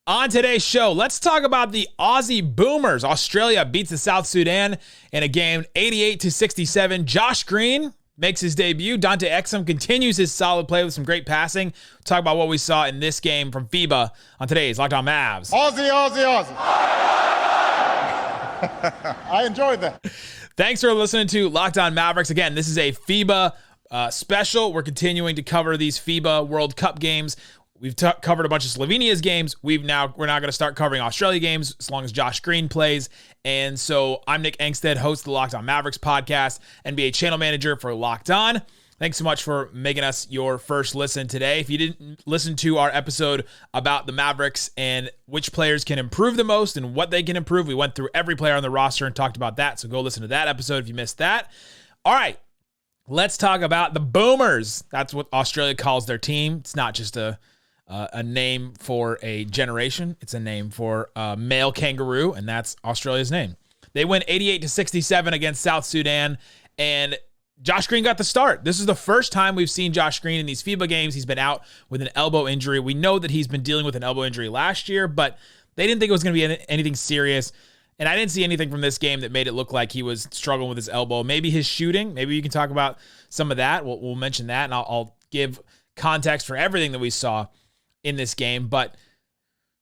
On today's show, let's talk about the Aussie Boomers. Australia beats the South Sudan in a game 88-67. Josh Green makes his debut. Dante Exum continues his solid play with some great passing. Talk about what we saw in this game from FIBA on today's Locked On Mavs. Aussie, Aussie, Aussie. I enjoyed that. Thanks for listening to Locked On Mavericks. Again, this is a FIBA special. We're continuing to cover these FIBA World Cup games. We've covered a bunch of Slovenia's games. We're now going to start covering Australia games as long as Josh Green plays. And so I'm Nick Angstadt, host of the Locked On Mavericks podcast, NBA channel manager for Locked On. Thanks so much for making us your first listen today. If you didn't listen to our episode about the Mavericks and which players can improve the most and what they can improve, we went through every player on the roster and talked about that. So go listen to that episode if you missed that. All right, let's talk about the Boomers. That's what Australia calls their team. It's not just a name for a generation. It's a name for a male kangaroo, and that's Australia's name. They win 88-67 against South Sudan, and Josh Green got the start. This is the first time we've seen Josh Green in these FIBA games. He's been out with an elbow injury. We know that he's been dealing with an elbow injury last year, but they didn't think it was going to be anything serious, and I didn't see anything from this game that made it look like he was struggling with his elbow. Maybe his shooting. Maybe you can talk about some of that. We'll mention that, and I'll give context for everything that we saw in this game, but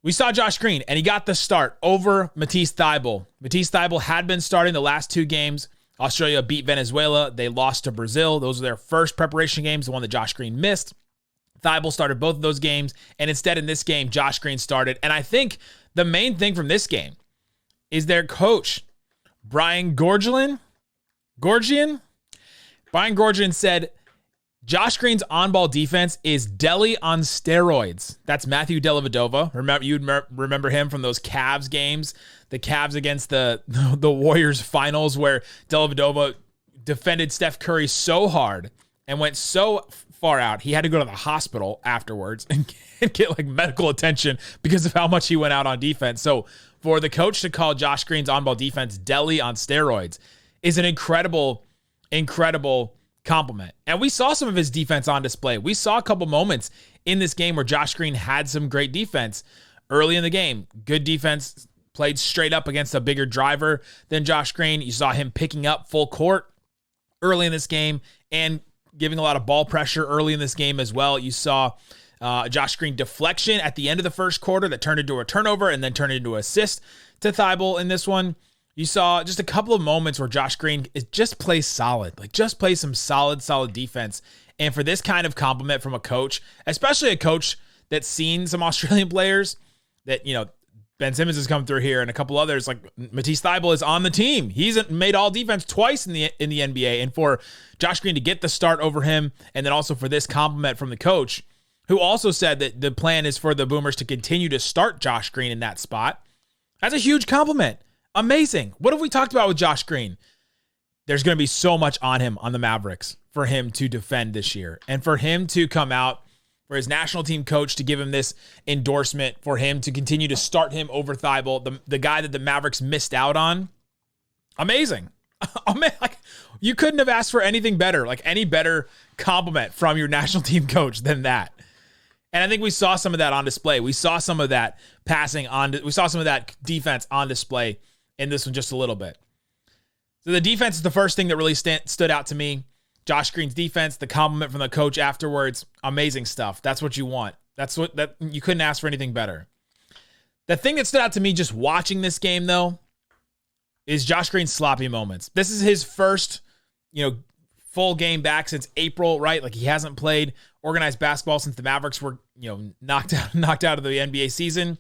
we saw Josh Green, and he got the start over Matisse Thybulle. Matisse Thybulle had been starting the last two games. Australia beat Venezuela. They lost to Brazil. Those were their first preparation games, the one that Josh Green missed. Thybulle started both of those games, and instead in this game, Josh Green started. And I think the main thing from this game is their coach, Brian Goorjian. Brian Goorjian said, Josh Green's on-ball defense is Deli on steroids. That's Matthew Dellavedova. Remember him from those Cavs games, the Cavs against the Warriors finals, where Dellavedova defended Steph Curry so hard and went so far out, he had to go to the hospital afterwards and get like medical attention because of how much he went out on defense. So for the coach to call Josh Green's on-ball defense Deli on steroids is an incredible compliment. And we saw some of his defense on display. We saw a couple moments in this game where Josh Green had some great defense early in the game. Good defense, played straight up against a bigger driver than Josh Green. You saw him picking up full court early in this game and giving a lot of ball pressure early in this game as well. You saw Josh Green deflection at the end of the first quarter that turned into a turnover and then turned into an assist to Thybulle in this one. You saw just a couple of moments where Josh Green just plays solid, like just plays some solid defense. And for this kind of compliment from a coach, especially a coach that's seen some Australian players that, Ben Simmons has come through here and a couple others, like Matisse Thybulle is on the team. He's made all defense twice in the NBA. And for Josh Green to get the start over him, and then also for this compliment from the coach, who also said that the plan is for the Boomers to continue to start Josh Green in that spot, that's a huge compliment. Amazing. What have we talked about with Josh Green? There's going to be so much on him on the Mavericks for him to defend this year. And for him to come out, for his national team coach to give him this endorsement, for him to continue to start him over Thybulle, the guy that the Mavericks missed out on. Amazing. Like, you couldn't have asked for anything better, like any better compliment from your national team coach than that. And I think we saw some of that on display. We saw some of that passing on. We saw some of that defense on display in this one just a little bit. So the defense is the first thing that really stood out to me. Josh Green's defense, the compliment from the coach afterwards, amazing stuff. That's what you want. That you couldn't ask for anything better. The thing that stood out to me just watching this game, though, is Josh Green's sloppy moments. This is his first, full game back since April, right? Like, he hasn't played organized basketball since the Mavericks were, knocked out of the NBA season.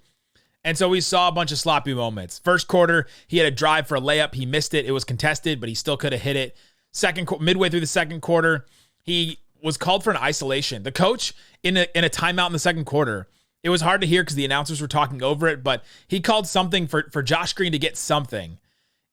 And so we saw a bunch of sloppy moments. First quarter, he had a drive for a layup. He missed it. It was contested, but he still could have hit it. Midway through the second quarter, he was called for an isolation. The coach, in a timeout in the second quarter, it was hard to hear because the announcers were talking over it, but he called something for Josh Green to get something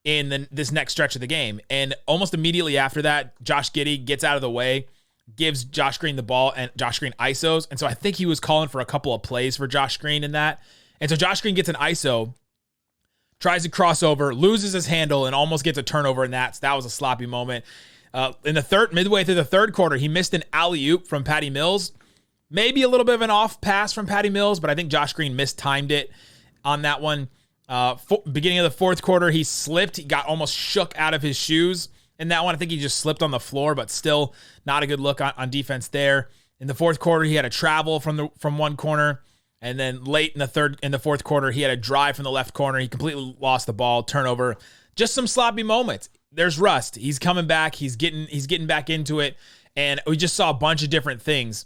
in this next stretch of the game. And almost immediately after that, Josh Giddey gets out of the way, gives Josh Green the ball, and Josh Green ISOs. And so I think he was calling for a couple of plays for Josh Green in that. And so Josh Green gets an ISO, tries to cross over, loses his handle, and almost gets a turnover in that. So that was a sloppy moment. Midway through the third quarter, he missed an alley-oop from Patty Mills. Maybe a little bit of an off pass from Patty Mills, but I think Josh Green mistimed it on that one. Beginning of the fourth quarter, he slipped. He got almost shook out of his shoes in that one. I think he just slipped on the floor, but still not a good look on defense there. In the fourth quarter, he had a travel from one corner, and then late in the fourth quarter, he had a drive from the left corner. He completely lost the ball, turnover. Just some sloppy moments. There's rust. He's coming back. He's getting back into it, and we just saw a bunch of different things.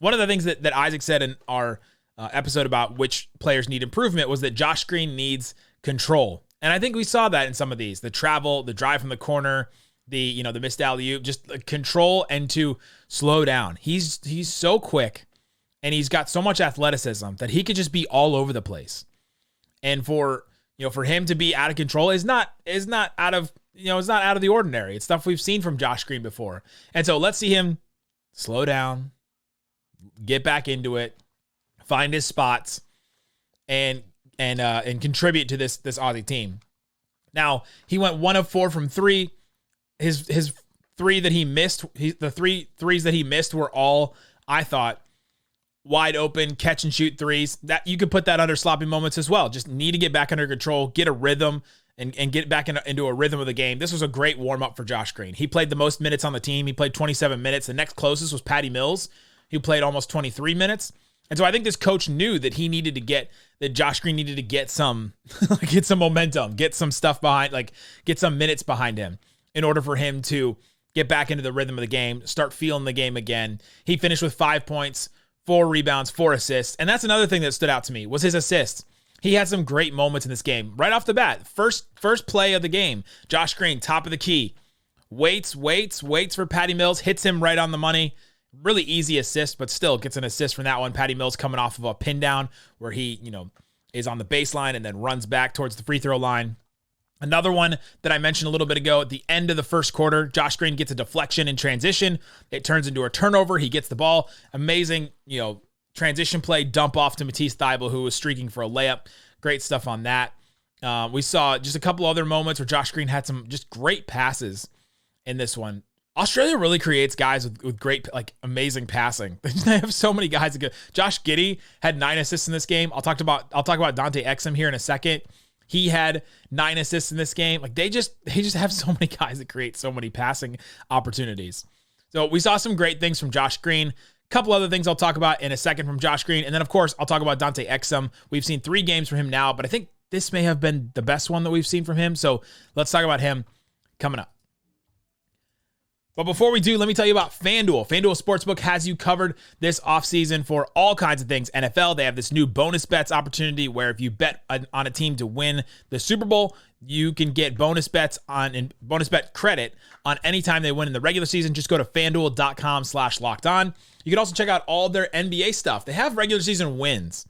One of the things that Isaac said in our episode about which players need improvement was that Josh Green needs control. And I think we saw that in some of these. The travel, the drive from the corner, the missed alley-oop, just control and to slow down. He's so quick, and he's got so much athleticism that he could just be all over the place. And for him to be out of control is not out of the ordinary. It's stuff we've seen from Josh Green before. And so let's see him slow down, get back into it, find his spots, and contribute to this Aussie team. Now, he went 1 of 4 from 3. His three that he missed, the 3 threes that he missed were all, I thought, wide open catch and shoot threes. That you could put that under sloppy moments as well. Just need to get back under control, get a rhythm, and get back into a rhythm of the game. This was a great warm up for Josh Green. He played the most minutes on the team. He played 27 minutes. The next closest was Patty Mills, who played almost 23 minutes. And so I think this coach knew that Josh Green needed to get some momentum, get some stuff behind, get some minutes behind him in order for him to get back into the rhythm of the game, start feeling the game again. He finished with 5 points, 4 rebounds, 4 assists. And that's another thing that stood out to me was his assists. He had some great moments in this game. Right off the bat, first play of the game, Josh Green, top of the key, waits for Patty Mills, hits him right on the money. Really easy assist, but still gets an assist from that one. Patty Mills coming off of a pin down where he, is on the baseline and then runs back towards the free throw line. Another one that I mentioned a little bit ago, at the end of the first quarter, Josh Green gets a deflection in transition. It turns into a turnover. He gets the ball. Amazing, transition play, dump off to Matisse Thybulle, who was streaking for a layup. Great stuff on that. We saw just a couple other moments where Josh Green had some just great passes in this one. Australia really creates guys with great, amazing passing. They have so many guys that go. Josh Giddey had 9 assists in this game. I'll talk about Dante Exum here in a second. He had 9 assists in this game. They just have so many guys that create so many passing opportunities. So we saw some great things from Josh Green. A couple other things I'll talk about in a second from Josh Green. And then, of course, I'll talk about Dante Exum. We've seen 3 games from him now, but I think this may have been the best one that we've seen from him. So let's talk about him coming up. But before we do, let me tell you about FanDuel. FanDuel Sportsbook has you covered this offseason for all kinds of things. NFL, they have this new bonus bets opportunity where if you bet on a team to win the Super Bowl, you can get bonus bet credit on any time they win in the regular season. Just go to FanDuel.com/lockedon. You can also check out all their NBA stuff. They have regular season wins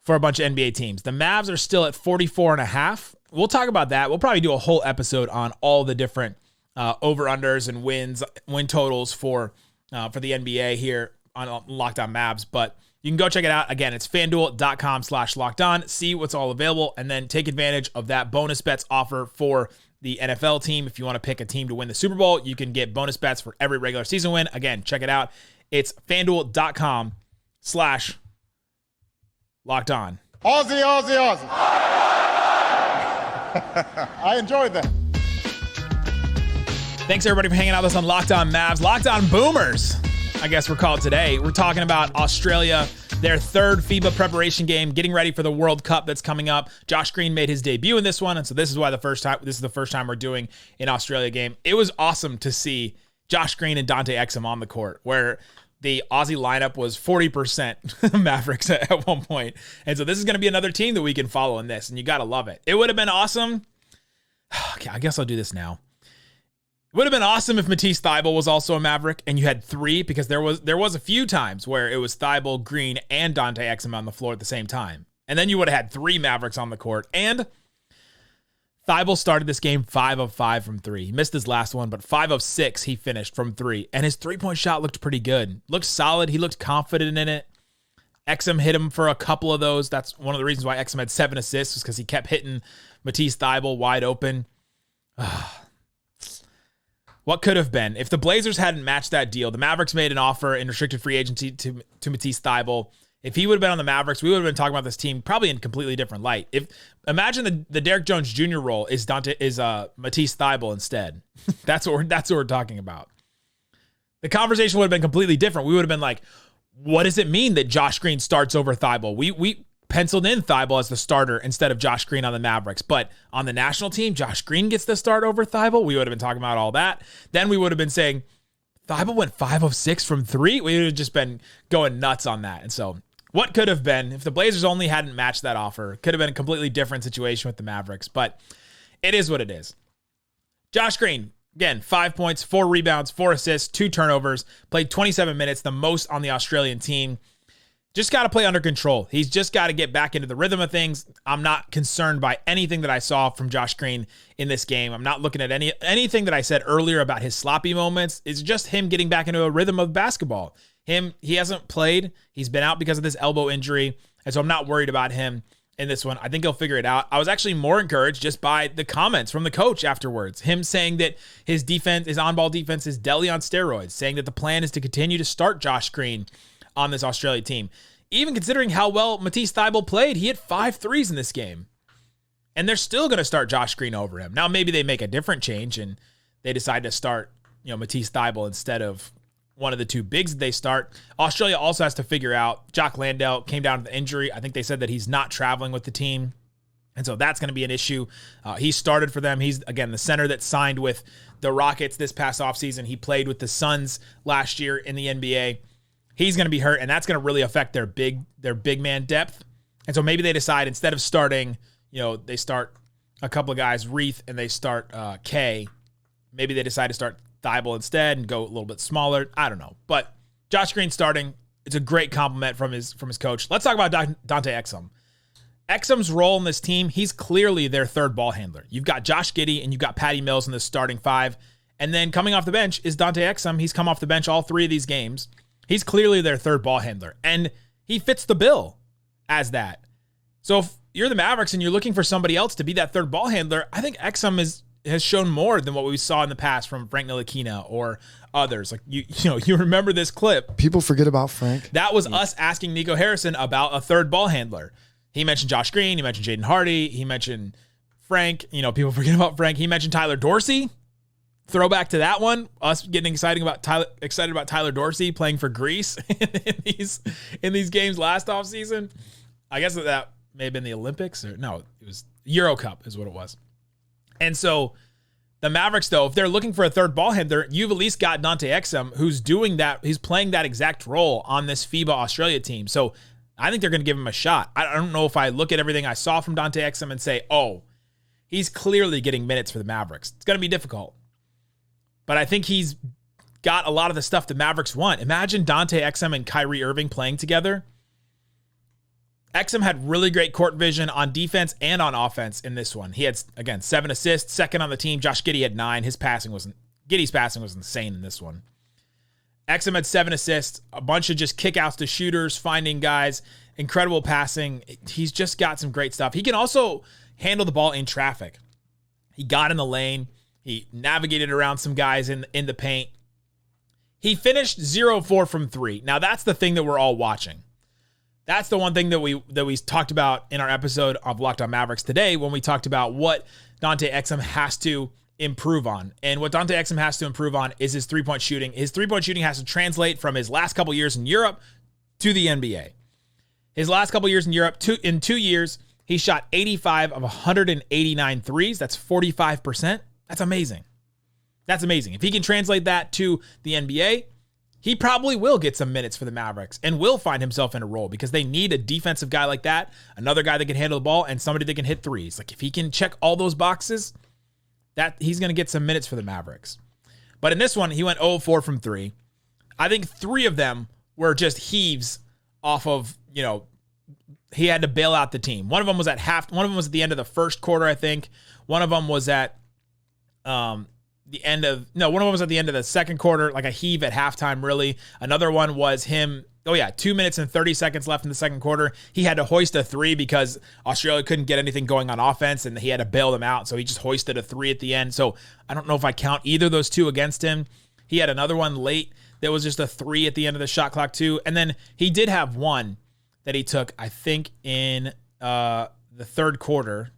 for a bunch of NBA teams. The Mavs are still at 44.5. We'll talk about that. We'll probably do a whole episode on all the different over-unders and win totals for the NBA here on Locked On Mavs. But you can go check it out. Again, it's FanDuel.com/lockedon. See what's all available, and then take advantage of that bonus bets offer for the NFL team. If you want to pick a team to win the Super Bowl, you can get bonus bets for every regular season win. Again, check it out. It's FanDuel.com/lockedon. Aussie, Aussie, Aussie. I enjoyed that. Thanks, everybody, for hanging out with us on Locked On Mavs. Locked On Boomers, I guess we're called today. We're talking about Australia, their 3rd FIBA preparation game, getting ready for the World Cup that's coming up. Josh Green made his debut in this one, and so this is the first time we're doing an Australia game. It was awesome to see Josh Green and Dante Exum on the court, where the Aussie lineup was 40% Mavericks at one point. And so this is going to be another team that we can follow in this, and you got to love it. It would have been awesome. Okay, I guess I'll do this now. Would have been awesome if Matisse Thybulle was also a Maverick and you had 3, because there was a few times where it was Thybulle, Green, and Dante Exum on the floor at the same time. And then you would have had 3 Mavericks on the court. And Thybulle started this game 5 of 5 from 3. He missed his last one, but 5 of 6 he finished from 3. And his 3-point shot looked pretty good. Looked solid. He looked confident in it. Exum hit him for a couple of those. That's one of the reasons why Exum had 7 assists, was because he kept hitting Matisse Thybulle wide open. What could have been if the Blazers hadn't matched that deal? The Mavericks made an offer in restricted free agency to Matisse Thybulle. If he would have been on the Mavericks, we would have been talking about this team probably in a completely different light. Imagine the Derrick Jones Jr. role is Matisse Thybulle instead. That's what we're talking about. The conversation would have been completely different. We would have been like, what does it mean that Josh Green starts over Thybulle? We penciled in Thybulle as the starter instead of Josh Green on the Mavericks. But on the national team, Josh Green gets the start over Thybulle. We would have been talking about all that. Then we would have been saying, Thybulle went 5 of 6 from 3. We would have just been going nuts on that. And so what could have been if the Blazers only hadn't matched that offer? Could have been a completely different situation with the Mavericks. But it is what it is. Josh Green, again, 5 points, 4 rebounds, 4 assists, 2 turnovers, played 27 minutes, the most on the Australian team. Just got to play under control. He's just got to get back into the rhythm of things. I'm not concerned by anything that I saw from Josh Green in this game. I'm not looking at anything that I said earlier about his sloppy moments. It's just him getting back into a rhythm of basketball. He hasn't played. He's been out because of this elbow injury, and so I'm not worried about him in this one. I think he'll figure it out. I was actually more encouraged just by the comments from the coach afterwards. Him saying that his defense, his on-ball defense is deli on steroids, saying that the plan is to continue to start Josh Green on this Australia team. Even considering how well Matisse Thybulle played, he hit 5 threes in this game. And they're still going to start Josh Green over him. Now, maybe they make a different change and they decide to start, Matisse Thybulle instead of one of the 2 bigs that they start. Australia also has to figure out, Jock Landale came down with the injury. I think they said that he's not traveling with the team. And so that's going to be an issue. He started for them. He's, again, the center that signed with the Rockets this past offseason. He played with the Suns last year in the NBA. He's going to be hurt, and that's going to really affect their big man depth. And so maybe they decide instead of starting, they start a couple of guys, Reith, and they start K. Maybe they decide to start Thybulle instead and go a little bit smaller. I don't know. But Josh Green starting, it's a great compliment from his coach. Let's talk about Dante Exum. Exum's role in this team, he's clearly their third ball handler. You've got Josh Giddey and you've got Patty Mills in the starting 5. And then coming off the bench is Dante Exum. He's come off the bench all 3 of these games. He's clearly their third ball handler, and he fits the bill as that. So if you're the Mavericks and you're looking for somebody else to be that third ball handler, I think Exum has shown more than what we saw in the past from Frank Ntilikina or others. Like you remember this clip. People forget about Frank. That was us asking Nico Harrison about a third ball handler. He mentioned Josh Green. He mentioned Jaden Hardy. He mentioned Frank. People forget about Frank. He mentioned Tyler Dorsey. Throwback to that one, us getting excited about Tyler Dorsey playing for Greece in these games last offseason. I guess that may have been the Olympics, or no, it was Euro Cup is what it was. And so the Mavericks, though, if they're looking for a third ball handler, you've at least got Dante Exum, who's doing that. He's playing that exact role on this FIBA Australia team. So I think they're going to give him a shot. I don't know if I look at everything I saw from Dante Exum and say, oh, he's clearly getting minutes for the Mavericks. It's going to be difficult. But I think he's got a lot of the stuff the Mavericks want. Imagine Dante Exum and Kyrie Irving playing together. Exum had really great court vision on defense and on offense in this one. He had, again, 7 assists, second on the team. Josh Giddey had 9. Giddey's passing was insane in this one. Exum had 7 assists, a bunch of just kickouts to shooters, finding guys, incredible passing. He's just got some great stuff. He can also handle the ball in traffic. He got in the lane. He navigated around some guys in the paint. He finished 0-4 from 3. Now, that's the thing that we're all watching. That's the one thing that we talked about in our episode of Locked On Mavericks today when we talked about what Dante Exum has to improve on. And what Dante Exum has to improve on is his three-point shooting. His three-point shooting has to translate from his last couple years in Europe to the NBA. His last couple years in Europe, in 2 years, he shot 85 of 189 threes. That's 45%. That's amazing. That's amazing. If he can translate that to the NBA, he probably will get some minutes for the Mavericks and will find himself in a role because they need a defensive guy like that, another guy that can handle the ball, and somebody that can hit threes. Like if he can check all those boxes, that he's going to get some minutes for the Mavericks. But in this one, he went 0-4 from 3. I think 3 of them were just heaves off of, he had to bail out the team. One of them was at half. One of them was at the end of the first quarter, I think. One of them was at one of them was at the end of the second quarter, like a heave at halftime, really. Another one was him. 2 minutes and 30 seconds left in the second quarter. He had to hoist a three because Australia couldn't get anything going on offense, and he had to bail them out. So he just hoisted a three at the end. So I don't know if I count either of those two against him. He had another one late that was just a three at the end of the shot clock too. And then he did have one that he took, I think, in the third quarter.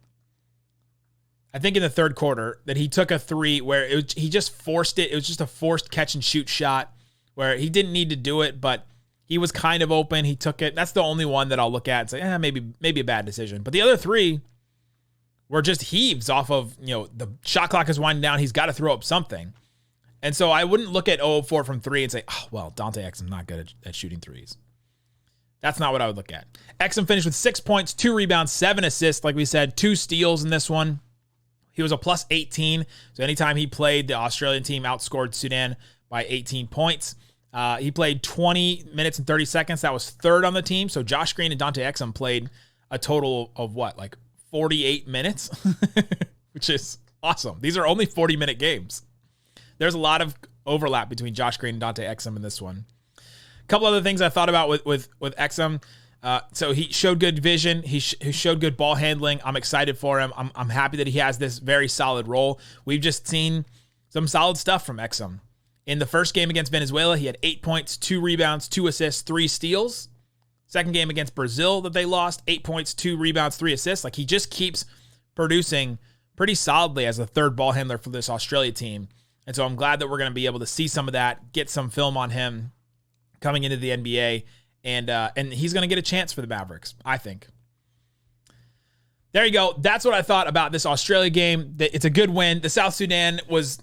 That he took a three where he just forced it. It was just a forced catch and shoot shot where he didn't need to do it, but he was kind of open. He took it. That's the only one that I'll look at and say, maybe a bad decision. But the other three were just heaves off of, the shot clock is winding down. He's got to throw up something. And so I wouldn't look at 0-4 from three and say, Dante Exum not good at shooting threes. That's not what I would look at. Exum finished with 6 points, 2 rebounds, 7 assists. Like we said, 2 steals in this one. He was a plus 18. So anytime he played, the Australian team outscored Sudan by 18 points. He played 20 minutes and 30 seconds. That was third on the team. So Josh Green and Dante Exum played a total of 48 minutes, which is awesome. These are only 40-minute games. There's a lot of overlap between Josh Green and Dante Exum in this one. A couple other things I thought about with Exum. So he showed good vision. He showed good ball handling. I'm excited for him. I'm happy that he has this very solid role. We've just seen some solid stuff from Exum. In the first game against Venezuela, he had 8 points, 2 rebounds, 2 assists, 3 steals. Second game against Brazil that they lost, 8 points, 2 rebounds, 3 assists. Like, he just keeps producing pretty solidly as a third ball handler for this Australia team. And so I'm glad that we're going to be able to see some of that, get some film on him coming into the NBA. And he's going to get a chance for the Mavericks, I think. There you go. That's what I thought about this Australia game. It's a good win. The South Sudan was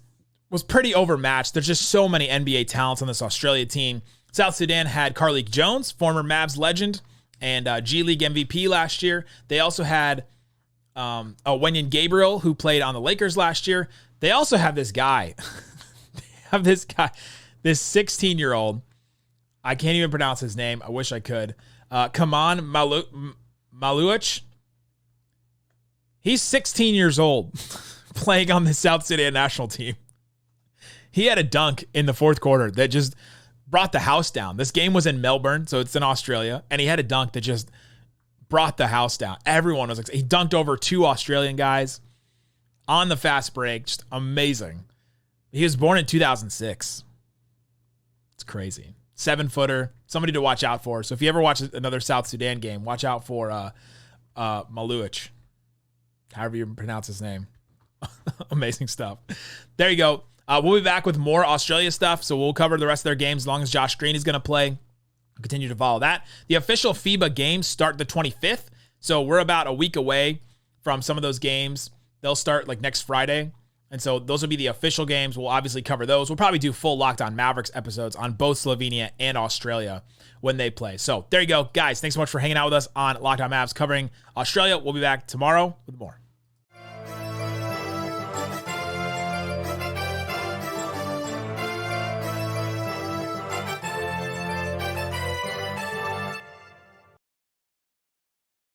pretty overmatched. There's just so many NBA talents on this Australia team. South Sudan had Carlik Jones, former Mavs legend, and G League MVP last year. They also had Wenyen Gabriel, who played on the Lakers last year. They also have this guy. This 16-year-old. I can't even pronounce his name. I wish I could. Kaman Maluach. He's 16 years old, playing on the South Sudan national team. He had a dunk in the fourth quarter that just brought the house down. This game was in Melbourne, so it's in Australia, and he had a dunk that just brought the house down. Everyone was excited. He dunked over 2 Australian guys on the fast break. Just amazing. He was born in 2006. It's crazy. 7-footer, somebody to watch out for. So if you ever watch another South Sudan game, watch out for Maluach, however you pronounce his name. Amazing stuff. There you go. We'll be back with more Australia stuff, so we'll cover the rest of their games as long as Josh Green is going to play. We'll continue to follow that. The official FIBA games start the 25th, so we're about a week away from some of those games. They'll start next Friday, and so those will be the official games. We'll obviously cover those. We'll probably do full Locked On Mavericks episodes on both Slovenia and Australia when they play. So there you go, guys. Thanks so much for hanging out with us on Locked On Mavs covering Australia. We'll be back tomorrow with more.